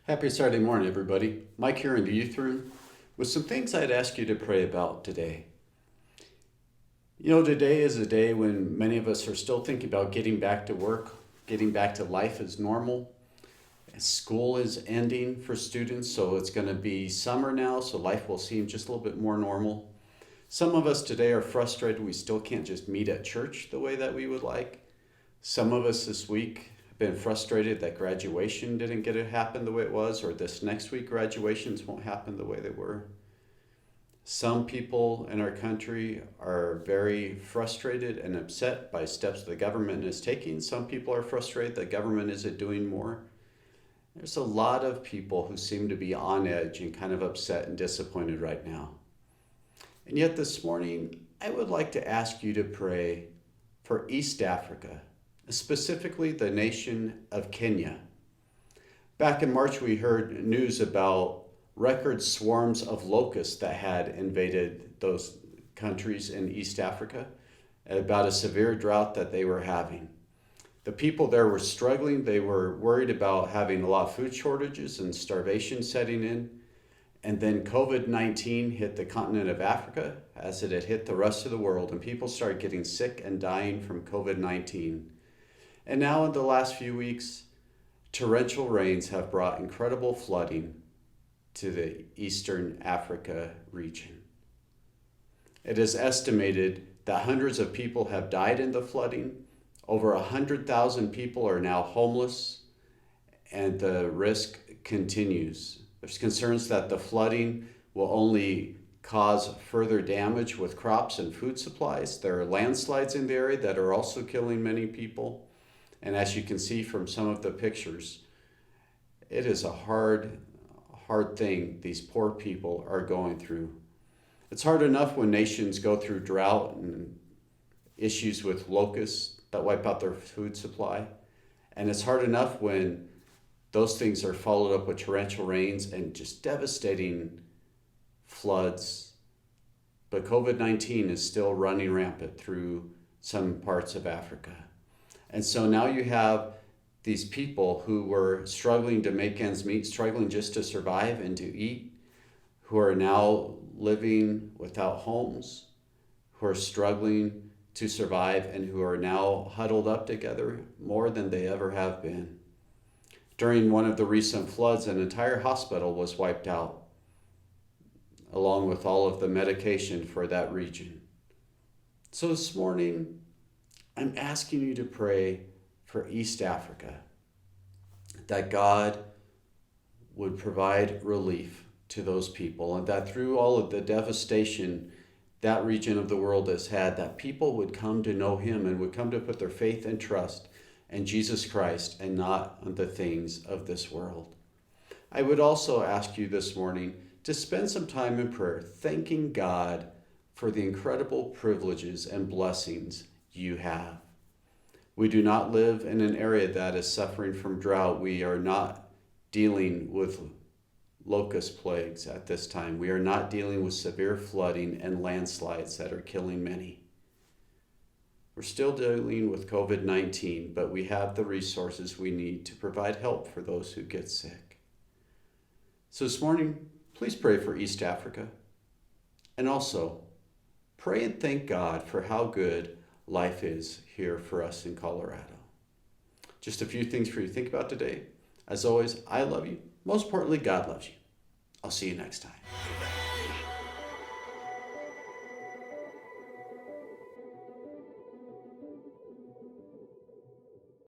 Happy Saturday morning, everybody. Mike here in the youth room with some things I'd ask you to pray about today. You know, today is a day when many of us are still thinking about getting back to work, getting back to life as normal. School is ending for students, so it's going to be summer now, so life will seem just a little bit more normal. Some of us today are frustrated we still can't just meet at church the way that we would like. Some of us this week been frustrated that graduation didn't get to happen the way it was, or this next week graduations won't happen the way they were. Some people in our country are very frustrated and upset by steps the government is taking. Some people are frustrated that government isn't doing more. There's a lot of people who seem to be on edge and kind of upset and disappointed right now. And yet this morning, I would like to ask you to pray for East Africa, specifically the nation of Kenya. Back in March, we heard news about record swarms of locusts that had invaded those countries in East Africa, about a severe drought that they were having. The people there were struggling. They were worried about having a lot of food shortages and starvation setting in. And then COVID-19 hit the continent of Africa as it had hit the rest of the world, and people started getting sick and dying from COVID-19. And now in the last few weeks, torrential rains have brought incredible flooding to the Eastern Africa region. It is estimated that hundreds of people have died in the flooding. Over 100,000 people are now homeless, and the risk continues. There's concerns that the flooding will only cause further damage with crops and food supplies. There are landslides in the area that are also killing many people. And as you can see from some of the pictures, it is a hard thing these poor people are going through. It's hard enough when nations go through drought and issues with locusts that wipe out their food supply. And it's hard enough when those things are followed up with torrential rains and just devastating floods. But COVID-19 is still running rampant through some parts of Africa. And so now you have these people who were struggling to make ends meet, struggling just to survive and to eat, who are now living without homes, who are struggling to survive, and who are now huddled up together more than they ever have been. During one of the recent floods, an entire hospital was wiped out, along with all of the medication for that region. So this morning, I'm asking you to pray for East Africa, that God would provide relief to those people, and that through all of the devastation that region of the world has had, that people would come to know Him and would come to put their faith and trust in Jesus Christ and not on the things of this world. I would also ask you this morning to spend some time in prayer, thanking God for the incredible privileges and blessings you have. We do not live in an area that is suffering from drought. We are not dealing with locust plagues at this time. We are not dealing with severe flooding and landslides that are killing many. We're still dealing with COVID-19, but we have the resources we need to provide help for those who get sick. So this morning, please pray for East Africa. And also, pray and thank God for how good life is here for us in Colorado. Just a few things for you to think about today. As always, I love you. Most importantly, God loves you. I'll see you next time.